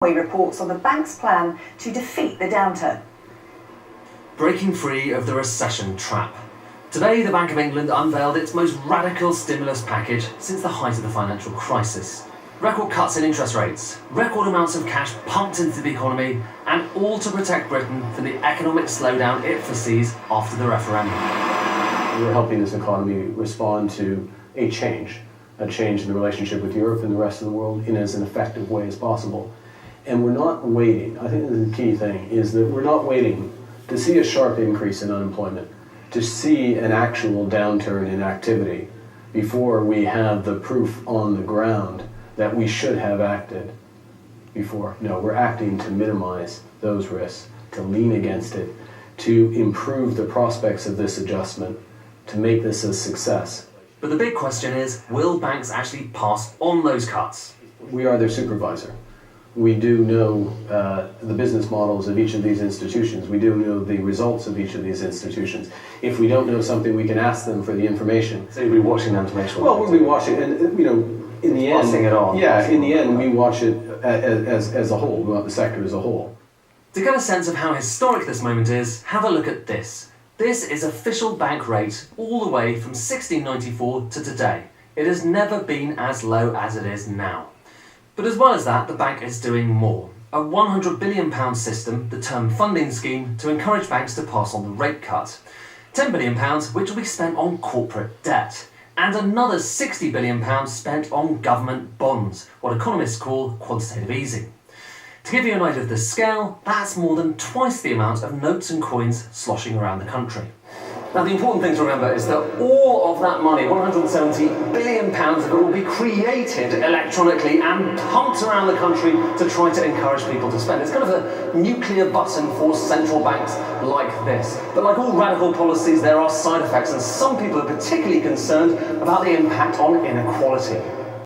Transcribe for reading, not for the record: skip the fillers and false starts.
BoE reports on the bank's plan to defeat the downturn. Breaking free of the recession trap. Today, the Bank of England unveiled its most radical stimulus package since the height of the financial crisis. Record cuts in interest rates, record amounts of cash pumped into the economy, and all to protect Britain from the economic slowdown it foresees after the referendum. We're helping this economy respond to a change in the relationship with Europe and the rest of the world in as an effective way as possible. And we're not waiting. I think the key thing is that we're not waiting to see a sharp increase in unemployment, to see an actual downturn in activity before we have the proof on the ground that we should have acted before. No, we're acting to minimize those risks, to lean against it, to improve the prospects of this adjustment, to make this a success. But the big question is, will banks actually pass on those cuts? We are their supervisor. We do know the business models of each of these institutions. We do know the results of each of these institutions. If we don't know something, we can ask them for the information. So you'll be watching them to make sure. Well, we'll be watching, and in the end, passing it on. Yeah, in the end, we watch it as a whole. We want the sector as a whole. To get a sense of how historic this moment is, have a look at this. This is official bank rate all the way from 1694 to today. It has never been as low as it is now. But as well as that, the bank is doing more. A £100 billion system, the Term Funding Scheme, to encourage banks to pass on the rate cut. £10 billion which will be spent on corporate debt. And another £60 billion spent on government bonds, what economists call quantitative easing. To give you an idea of the scale, that's more than twice the amount of notes and coins sloshing around the country. Now, the important thing to remember is that all of that money, £170 billion of it, will be created electronically and pumped around the country to try to encourage people to spend. It's kind of a nuclear button for central banks like this. But like all radical policies, there are side effects, and some people are particularly concerned about the impact on inequality.